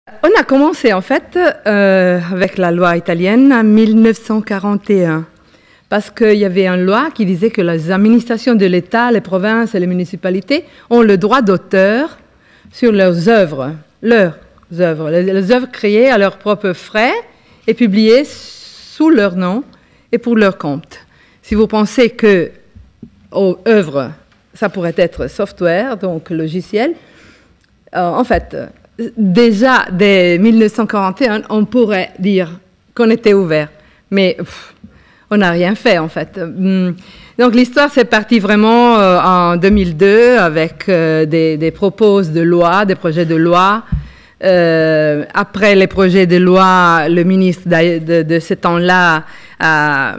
On a commencé en fait avec la loi italienne en 1941 parce qu'il y avait une loi qui disait que les administrations de l'État, les provinces et les municipalités ont le droit d'auteur sur leurs œuvres, les œuvres créées à leurs propres frais et publiées sous leur nom et pour leur compte. Si vous pensez que aux œuvres, ça pourrait être software, donc logiciel, en fait, déjà dès 1941, on pourrait dire qu'on était ouvert, mais on n'a rien fait en fait. Donc l'histoire c'est parti vraiment en 2002 avec des propositions de loi, des projets de loi. Après les projets de loi, le ministre de ce temps-là a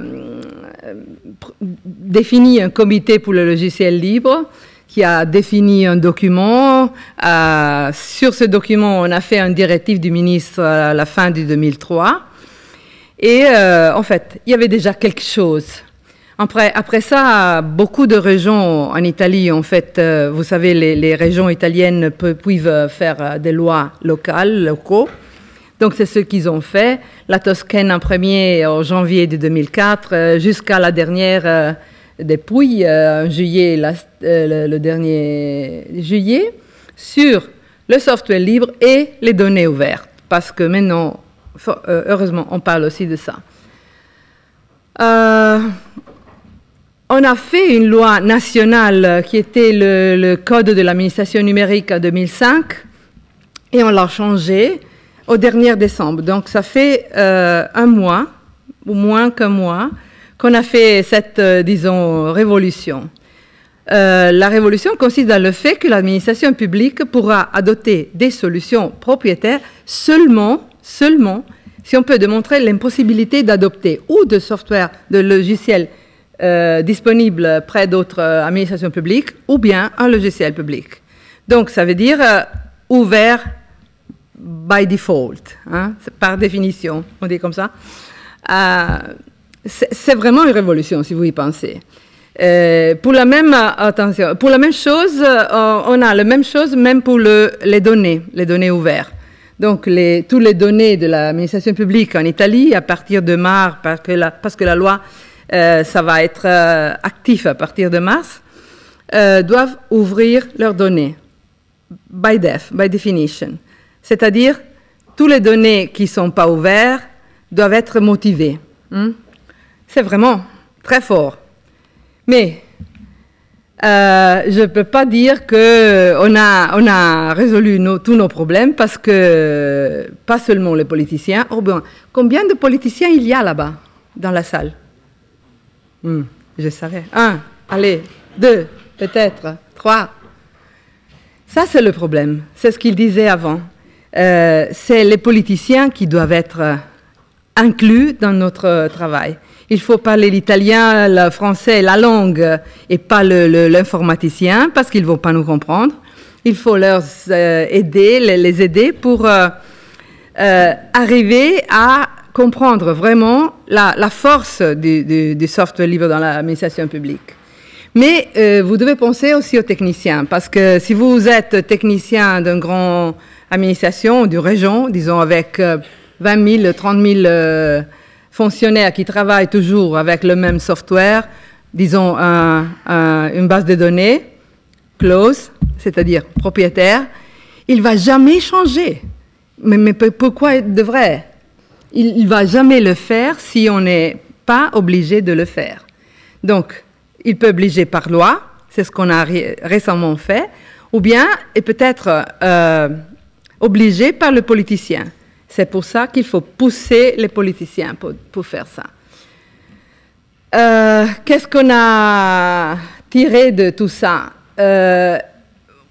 défini un comité pour le logiciel libre qui a défini un document. Sur ce document, on a fait une directive du ministre à la fin du 2003. Et en fait, il y avait déjà quelque chose. Après ça, beaucoup de régions en Italie, en fait, vous savez, les régions italiennes peuvent faire des lois locaux. Donc, c'est ce qu'ils ont fait. La Toscane en premier en janvier de 2004, jusqu'à la dernière depuis juillet, le dernier juillet, sur le software libre et les données ouvertes. Parce que maintenant, heureusement, on parle aussi de ça. On a fait une loi nationale qui était le Code de l'administration numérique en 2005 et on l'a changé au dernier décembre. Donc, ça fait un mois, ou moins qu'un mois, qu'on a fait cette, disons, révolution. La révolution consiste dans le fait que l'administration publique pourra adopter des solutions propriétaires seulement si on peut démontrer l'impossibilité d'adopter ou de software, de logiciels disponibles près d'autres administrations publiques ou bien un logiciel public. Donc, ça veut dire ouvert by default, hein, par définition, on dit comme ça. C'est vraiment une révolution, si vous y pensez. Pour la même chose, on a la même chose même pour les données ouvertes. Donc, toutes les données de l'administration publique en Italie, à partir de mars, parce que la loi, ça va être actif à partir de mars, doivent ouvrir leurs données, by definition. C'est-à-dire, toutes les données qui ne sont pas ouvertes doivent être motivées. C'est vraiment très fort. Mais je ne peux pas dire qu'on a résolu tous nos problèmes parce que, pas seulement les politiciens. Oh ben, combien de politiciens il y a là-bas, dans la salle? Je savais. 1, allez, 2, peut-être, 3. Ça, c'est le problème. C'est ce qu'il disait avant. C'est les politiciens qui doivent être inclus dans notre travail. Il faut parler l'italien, le français, la langue, et pas l'informaticien, parce qu'ils ne vont pas nous comprendre. Il faut leur aider, les aider pour arriver à comprendre vraiment la force du software libre dans l'administration publique. Mais vous devez penser aussi aux techniciens, parce que si vous êtes technicien d'une grande administration, d'une région, disons avec 20 000, 30 000 fonctionnaires qui travaillent toujours avec le même software, disons une base de données, close, c'est-à-dire propriétaire, il ne va jamais changer. Mais pourquoi il devrait? Il ne va jamais le faire si on n'est pas obligé de le faire. Donc, il peut obliger par loi, c'est ce qu'on a récemment fait, ou bien, et peut-être obligé par le politicien. C'est pour ça qu'il faut pousser les politiciens pour faire ça. Qu'est-ce qu'on a tiré de tout ça?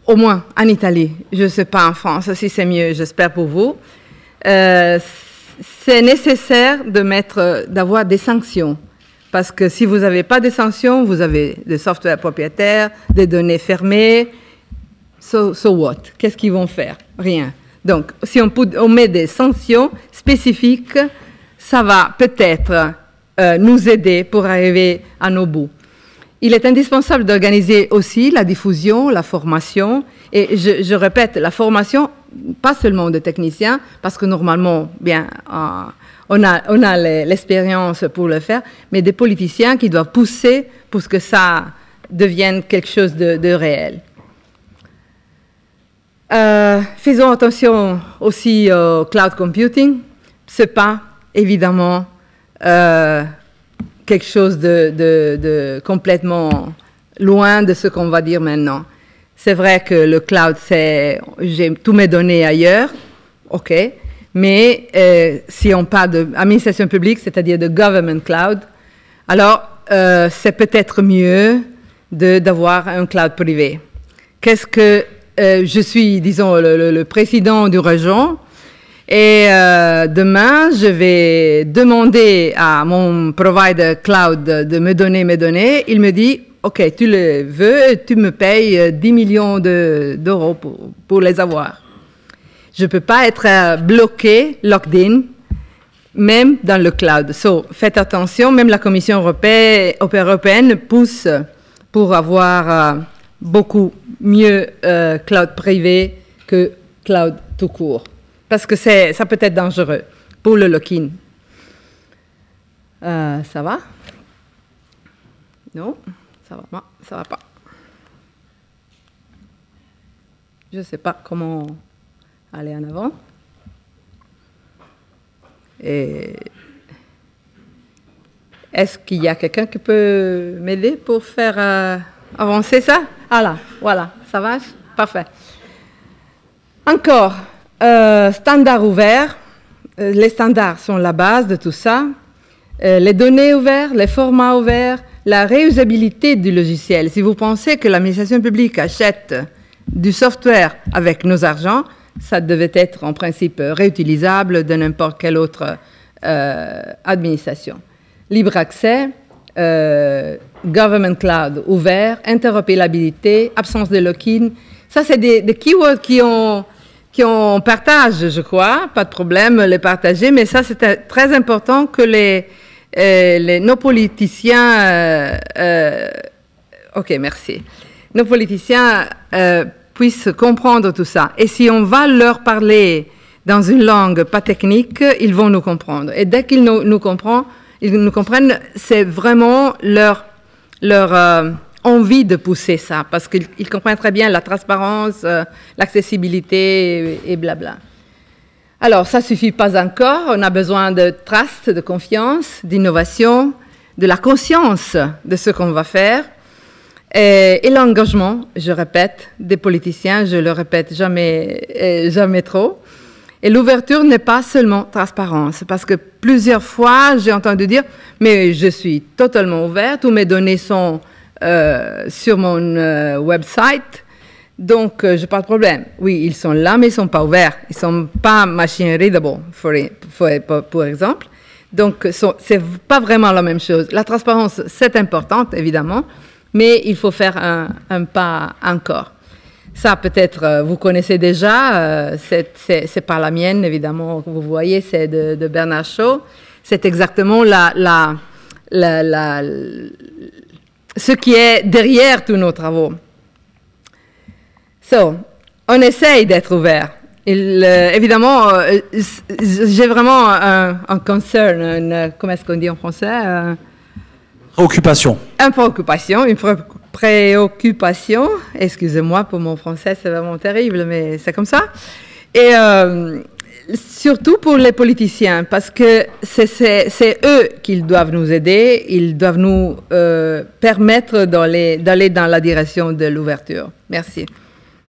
Au moins en Italie, je ne sais pas en France, si c'est mieux, j'espère pour vous. C'est nécessaire d'avoir des sanctions. Parce que si vous n'avez pas de sanctions, vous avez des softwares propriétaires, des données fermées. So what? Qu'est-ce qu'ils vont faire? Rien. Donc, si on met des sanctions spécifiques, ça va peut-être nous aider pour arriver à nos bouts. Il est indispensable d'organiser aussi la diffusion, la formation, et je répète, la formation pas seulement de techniciens, parce que normalement, bien, on a l'expérience pour le faire, mais des politiciens qui doivent pousser pour que ça devienne quelque chose de réel. Faisons attention aussi au cloud computing. C'est pas évidemment quelque chose de complètement loin de ce qu'on va dire maintenant. C'est vrai que le cloud, c'est j'ai tous mes données ailleurs, ok, mais si on parle d'administration publique, c'est-à-dire de government cloud, alors c'est peut-être mieux d'avoir un cloud privé. Qu'est-ce que je suis, disons, le président du région, et demain, je vais demander à mon provider cloud de me donner mes données. Il me dit, OK, tu le veux, tu me payes 10 millions d'euros pour les avoir. Je ne peux pas être bloqué, locked in, même dans le cloud. So, faites attention, même la Commission européenne pousse pour avoir beaucoup mieux cloud privé que cloud tout court. Parce que ça peut être dangereux pour le lock-in. Ça va? Non? Ça va pas. Je ne sais pas comment aller en avant. Est-ce qu'il y a quelqu'un qui peut m'aider pour faire avancer ça? Ah là, voilà, ça va? Parfait. Encore, standards ouverts. Les standards sont la base de tout ça. Les données ouvertes, les formats ouverts, la réusabilité du logiciel. Si vous pensez que l'administration publique achète du software avec nos argents, ça devait être en principe réutilisable de n'importe quelle autre administration. Libre accès, government cloud ouvert, interopérabilité, absence de lock-in. Ça, c'est des keywords qu'on partage, je crois. Pas de problème, les partager. Mais ça, c'est très important que nos politiciens... OK, merci. Nos politiciens puissent comprendre tout ça. Et si on va leur parler dans une langue pas technique, ils vont nous comprendre. Et dès qu'ils nous comprennent, c'est vraiment leur envie de pousser ça, parce qu'ils comprennent très bien la transparence, l'accessibilité et blabla. Alors, ça ne suffit pas encore. On a besoin de trust, de confiance, d'innovation, de la conscience de ce qu'on va faire. Et l'engagement, je répète, des politiciens, je le répète jamais trop. Et l'ouverture n'est pas seulement transparence, parce que plusieurs fois, j'ai entendu dire, mais je suis totalement ouverte, toutes mes données sont sur mon website, donc je n'ai pas de problème. Oui, ils sont là, mais ils ne sont pas ouverts. Ils ne sont pas machine readable, pour exemple. Donc, ce n'est pas vraiment la même chose. La transparence, c'est importante, évidemment, mais il faut faire un pas encore. Ça, peut-être, vous connaissez déjà, c'est pas la mienne, évidemment, vous voyez, c'est de Bernard Shaw. C'est exactement ce qui est derrière tous nos travaux. On essaye d'être ouvert. Évidemment, j'ai vraiment un concern, comment est-ce qu'on dit en français? Préoccupation. Une préoccupation. Excusez-moi pour mon français, c'est vraiment terrible, mais c'est comme ça. Et surtout pour les politiciens, parce que c'est eux qui doivent nous aider, ils doivent nous permettre d'aller dans la direction de l'ouverture. Merci.